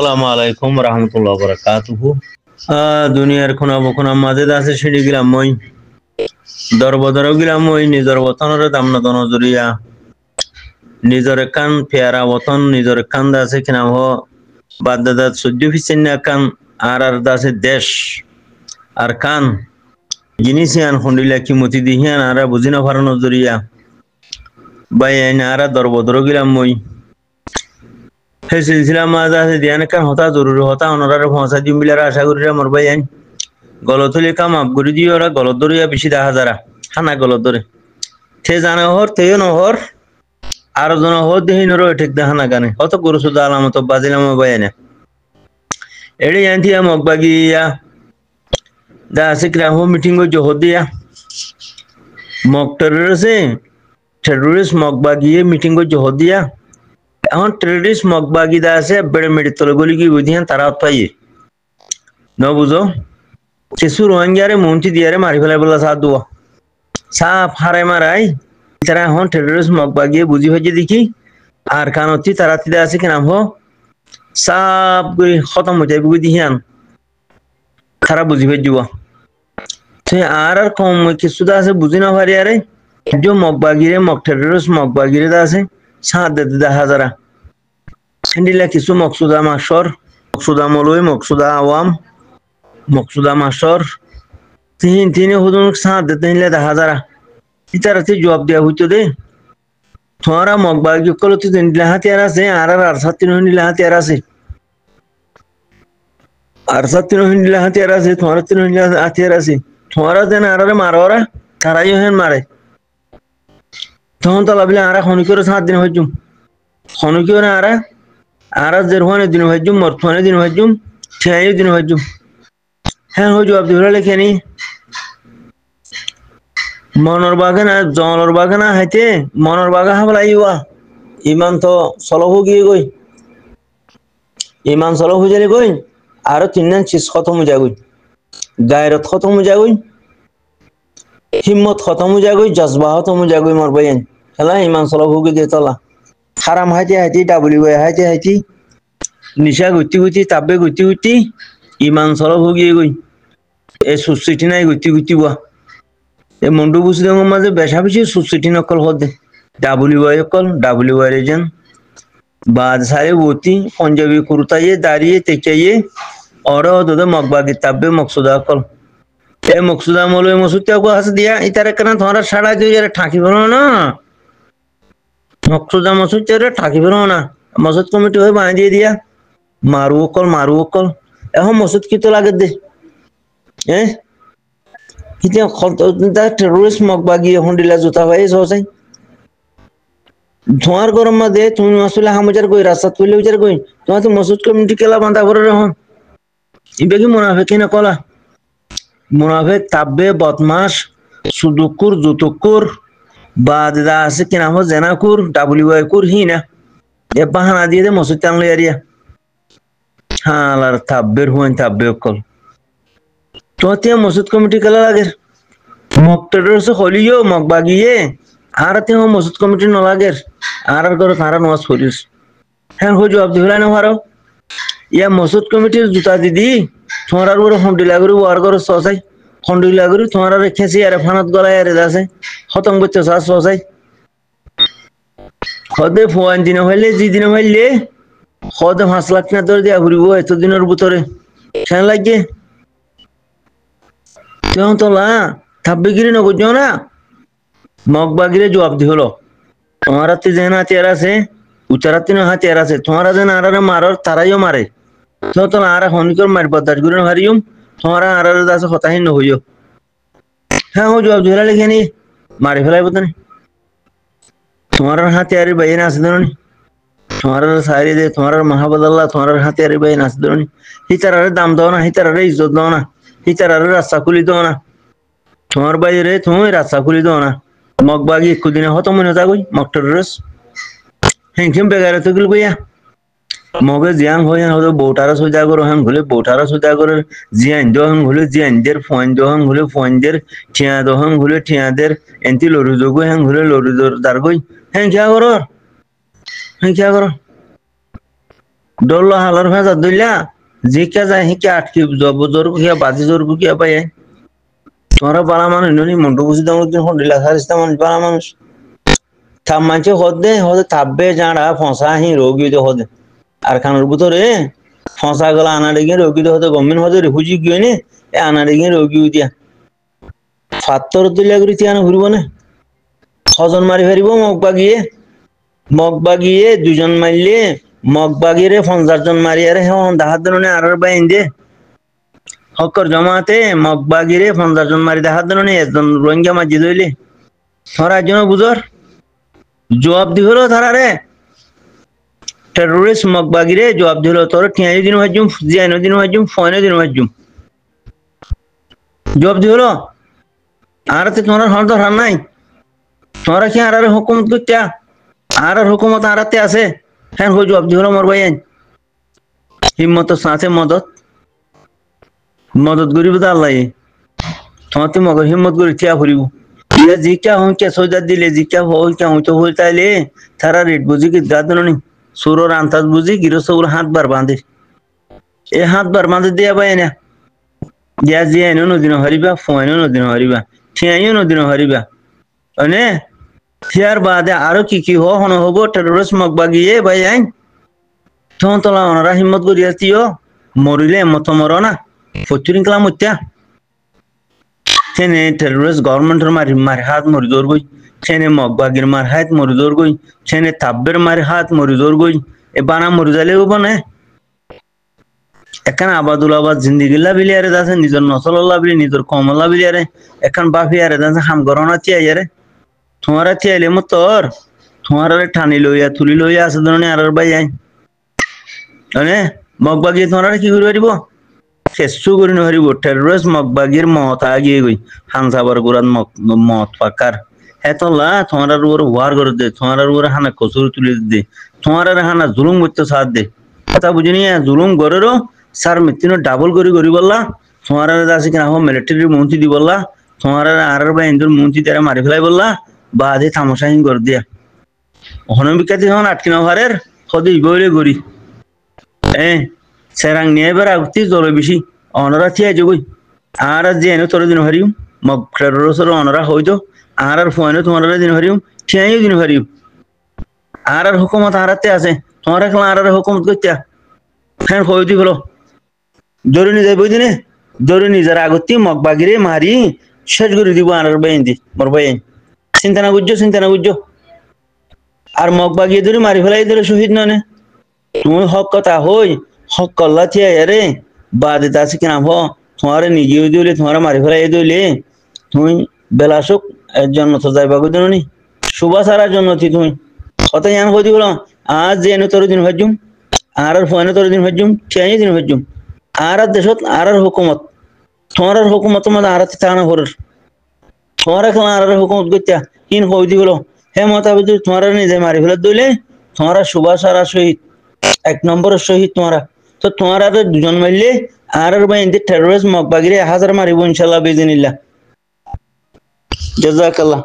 আসসালামু আলাইকুম রহমতুল্লাহ বরকাতুহু। দুনিয়ার কোনা বকোনা মাঝে আছে সিঁড়ি গিলাম মই দরবদর গিলাম মই নিজর বতনের দাম না দন জরিয়া নিজর কান পেয়ারা বতন নিজর কান দাসে কিনা হ বাদ দাদা সহ্য ফিসেন না কান আর দাসে দেশ আর কান জিনিসিয়ান হন্ডিলা কিমতি দিহিয়ান আর বুঝিনা ফারানো জরিয়া বাই আইন আর দরবদর গিলাম মই হে সিলসিলা মাঝে আছে দিয়ান কান হতা জরুরি হতা অনরারে পৌঁছা দিম বিলার আশা করি আমার ভাই আইন গলত হলে কাম আপ করে দিয়ে ওরা গলত ধরিয়া বেশি দেখা যারা হানা গলত ধরে সে জানে হর তেও নহর আর জন হর দেহি নর ঠিক দেখা না গানে অত গরু সুদা আলামত বাজিলাম ভাই আইনে এড়ে আনতিয়া মগবাগিয়া দা আছে ক্রাম মিটিং গো জহ দিয়া মগ টেররিস্ট মগবাগিয়ে মিটিং গো জহ দিয়া এখন টেররিস্ট মগবাগি দা আছে বেড়ে মেডি তলে গলি কি বুঝিয়ান তারা পাইয়ে ন বুঝো কিছু রোহিঙ্গারে মন্ত্রী দিয়ারে মারি ফেলাই বলা সাথ দুয়া সাপ হারাই মারাই তারা এখন টেররিস্ট মগবাগিয়ে বুঝি হয়ে দেখি আর কানতি তারা তিদা আছে কি নাম হো সাপ করে খতম হয়ে যায় বুঝি দিহিয়ান তারা বুঝি হয়ে যাওয়া আর কম কিছু আছে বুঝি না পারি আরে যে মগবাগিরে মগ টেররিস্ট মগবাগিরে দা আছে সাত দে দেখা যারা হিন্দিলা কিছু মকসুদা মাসর মকসুদা মলুই মকসুদা আওয়াম মকসুদা মাসর তিনি হুদুন সাত দে তিনলে দেখা যারা ইতারাতে জবাব দেওয়া হইতো দে তোমারা মগবাগি কলতে তিনলা হাতিয়ার আছে আর সাত তিন হিন্দিলা হাতিয়ার আছে আর সাত তিন হিন্দিলা হাতিয়ার আছে তোমার তিন হিন্দিলা হাতিয়ার আছে তোমারা যেন আরে মারোরা তারাই হেন মারে তখন তো ভাবলে আর খনি করে 7 দিন হইজুম খনি করে আর জেরহানে দিন হইজুম মরফানে দিন হইজুম ঠিয়াই দিন হইজুম হ্যাঁ হই জবাব দিবরা লেখেনি মনর বাগানা জনর বাগানা হাইতে মনর বাগা হাবলা ইওয়া ইমান তো সলহ গিয়ে গই ইমান সলহ হয়ে গই আর তিনজন চিজ খতম হয়ে যাগই গায়রত খতম হয়ে যাগই হিম্মত খতম হয়ে যাগই জজবা খতম হয়ে যাগই মর বাইন খেলা ইমান সলহ গিয়ে দিয়ে তলা খারাম হাইতে হাইতে ডাবলি হাইতে হাইতে নিশা গুতি গুতি তাবে গুতি গুতি ইমান সলহ গিয়ে গই এ সুস্থিতি নাই গুতি গুতি বা এ মন্ডু বুঝি দেওয়ার মাঝে বেশা বেশি সুস্থিতি নকল হতে ডাবলি কল ডাবলি রেজন बाद सारे वोती पंजाबी कुर्ताइए दारिये तेचाइए और दो मगबागी तब्बे मकसूदा कल ए मकसूदा मोलो मसूत्या को हंस दिया इतारे करना तुम्हारा साड़ा जो यार ठाकी बनो ना मकसूदा मसूत्या रे ठाकी बनो ना मसूद कमिटी हो बांध दिया मारू कल এখন মসুদ কি তো লাগে দে কিতে খলতা টেররিস্ট মগবাগি হন্ডিলা জুতা ভাই সসাই তোমার গরম মাঝে তুমি আসলে হামজার কই রাস্তা তুলে বিচার কই তোমার তো মসুদ কমিটি কেলা বাঁধা করে রহন ইবে কি মুনাফিক না কলা মুনাফিক তাব্বে বদমাস সুদুকুর জুতুকুর বাদদা আছে কিনা হো জেনাকুর ডাবলিউআই কুর হিনা এ বাহানা দিয়ে দে মসুদ টাংলে এরিয়া হালার তাব্বের হুয়ান তাব্বে কল তোমাতে মসুদ কমিটি কেলা লাগে মকটেডর সে হলিও মগবাগিয়ে আর তে মসুদ কমিটি ন লাগের আর করে তারা নওয়াজ করিস হ্যাঁ হো জবাব দিলা না হারো ইয়া মসুদ কমিটির জুতা দিদি তোমার উপরে ফন্ডি লাগরি ওয়ার করে সসাই ফন্ডি লাগরি তোমার খেসি আরে ফানাত গলায় আরে দাসে খতম করতে সাস সসাই খদে ফোয়ান দিন হইলে জি দিন হইলে খদে 5 লাখ না ধরে দিয়া ঘুরিব এত দিনের ভিতরে কেন লাগে কেন তোলা থাব্বে গিরি না বুঝছো না মগবাগিরে জবাব দি হলো তোমার হাতে যেন হাতিয়ার আছে উচারাতে না হাতিয়ার আছে তোমার যেন আরারে মারার তারাইও মারে তো তো আর হনিকর মার বদার গুলো হারিয়ম তোমার আরারে দাসে কথাহীন হইও হ্যাঁ ও জবাব দিলা লেখেনি মারি ফেলাই বতনি তোমার হাতিয়ারে বাইন আছে দনি তোমার সারি দে তোমার মাহবুবুল্লাহ তোমার হাতিয়ারে বাইন আছে দনি হিতারারে দাম দাও না হিতারারে ইজ্জত দাও না হিতারারে রাস্তা খুলি দাও না তোমার বাইরে তুমি রাস্তা খুলি দাও না মগবাগি একদিনে হতো মনে থাকুই মকটেরস হেংখিম বেগারে তো গিল গইয়া মগে জিয়াং হই হতো বউটারা সুজা করো হন ঘুলে বউটারা সুজা করে জিয়ান দহন ঘুলে জিয়ানদের ফোন দহন ঘুলে ফোনদের ঠিয়া দহন ঘুলে ঠিয়াদের এন্তি লরু জগো হন ঘুলে লরু দার গই হ্যাঁ কিয়া করো ডল্লা হালার ভেজা দইলা জিকা যায় হিকে আটকে জবর কিয়া বাজি জোর কিয়া পাই তোমরা বালা মানুষ ননি মন্টু বুঝি দাম দিন হন্ডিলা সারিস্তা মানুষ বালা মানুষ থাম মানছে হদে থাকবে জাঁড়া ফসা হি রোগী তো হদে আর খানোর ভিতরে ফসা গলা আনা ডেগে রোগী তো হতে গভর্নমেন্ট হদে রিফিউজি গিয়ে নে এ আনা ডেগে রোগী দিয়া ফাত্তর তুলিয়া করে তিয়ানো ঘুরব না হজন মারি ফেরিব মগ বাগিয়ে দুজন মারলে মগ বাগিয়ে 50 জন মারিয়ারে হন দাহাত দনে আর বাইন দে হকর জমাতে মগ বাগিরে 50 জন মারি দাহাত দনে একজন রোহিঙ্গা মাঝি দইলে তোরা একজন বুঝর জবাব দি হলো তারা রে টেরোরিস্ট মগ বাগিরে জবাব দিল তোর টিয়াই দিন হাজুম জিয়ানো দিন হাজুম ফয়নো দিন হাজুম জবাব দি হলো আর তে তোরা হন তো হার নাই তোরা কি আর হুকুমত করতে আর হুকুমত আরাতে আছে হ্যাঁ হো জবাব দি হলো মোর ভাই হিম্মত সাথে মদত করিব তো আল্লাহ তোমাতে মগর হিম্মত করে টিয়া ফুরিব ইয়া জিকা হন কে সোজা দিলে জিকা হই কে হই তো হই তাইলে তারা রেট বুঝি কি গাদননি সুরর আন্তাজ বুঝি গিরসগুলো হাত বার বাঁধে এ হাত বার বাঁধে দিয়া পাই না দিয়া জিয়ানো নদীন হরিবা ফয়নো নদীন হরিবা ঠিয়াইও নদীন হরিবা অনে ফিয়ার বাদে আরো কি হন হব টেরোরিস্ট মগ বাগিয়ে ভাই আইন তখন তোলা ওনারা হিম্মত করি আসতিও মরিলে মত মর না ফচুরিং কালাম হত্যা সেনে টেরোরিস্ট গভর্নমেন্টের মারি হাত মরি দৌড় গই সেনে মগ বাগির মার হাত মরি দৌড় গই সেনে তাব্বের মারি হাত মরি দৌড় গই এ বানা মরি যালে হবো না এখন আবাদুল আবাদ জিন্দিগিল্লা বিলিয়ারে যাচ্ছে নিজের নসল্লা বিলি নিজের কমল্লা বিলিয়ারে এখন বাফিয়ারে যাচ্ছে হাম গরনা চিয়াইয়ারে তোমারা চিয়াইলে মো তোর তোমার ঠানি লইয়া তুলি লইয়া আছে ধরনের আর বাই আই মানে মগ বাগিয়ে তোমারা কি করে পারিব চেষ্টা করে নহারিব টেরোরিস্ট মগ বাগির মত আগিয়ে গই হানসাবার গুরাত মত পাকার হেতলা তোমার উপর ওয়ার করে দে তোমার উপর হানা কসুর তুলে দে তোমার হানা জুলুম করতে সাথ দে কথা বুঝিনি জুলুম গরেরও স্যার মিত্তিনো ডাবল করি বললা তোমার আছে কিনা মিলিটারি মন্ত্রী দি বললা তোমার আর বা ইন্দুর মন্ত্রী তারা মারি ফেলাই বললা বাদে তামসাহীন করে দিয়া হনবিকাতি হন আটকি নভারের সদি বইলে গড়ি সেরাং নিয়ে এবার আগতি জল বেশি অনরা থিয়া যাবই আর যে এনে তোর দিন হারিম মগ টেরোরিস্টের অনরা হইতো আর ফয়নো তোমার দিন হারিম ঠিয়াইও দিন হারিম আর হুকুমত হারাতে আছে তোমার খেলা আর হুকুমত করতে হ্যাঁ হই দি বলো জরুরি যাই বই দিনে জরুরি নিজের আগতি মগ বাগিরে মারি শেষ করে দিব আর বাইন দি মোর বাইন চিন্তা না বুঝছো আর মগ বাগিয়ে ধরে মারি ফেলাই ধরে শহীদ ননে তুমি হক কথা হই হক কল্লা থিয়া রে বাদে তাছে কিনা হ তোমার নিজেও দিলে তোমার মারি ফেলাই দিলে তুমি বেলাসুক জন্ম তো যাইবা গো দিননি শুভা সারা জন্য তুমি কথা জান কই দিবল আজ যে এনে তোর দিন হজুম আর ফয়নে তোর দিন হজুম ঠিয়াই দিন হজুম আর দেশত আর হুকুমত তোমার হুকুমত মত আর থানা হর তোমার এখন আর হুকুমত গত্যা কিন কই দিবল হে মতাবিদ তোমার নিজে মারি ফেলে দিলে তোমার শুভা সারা শহীদ 1 নম্বরের শহীদ তোমারা তো তোমার আর দুজন মারলে আর বাইন্দে টেরোরিস্ট মগ বাগিরে 1000 মারিব ইনশাআল্লাহ বিজিনিল্লাহ জাযাকাল্লাহ।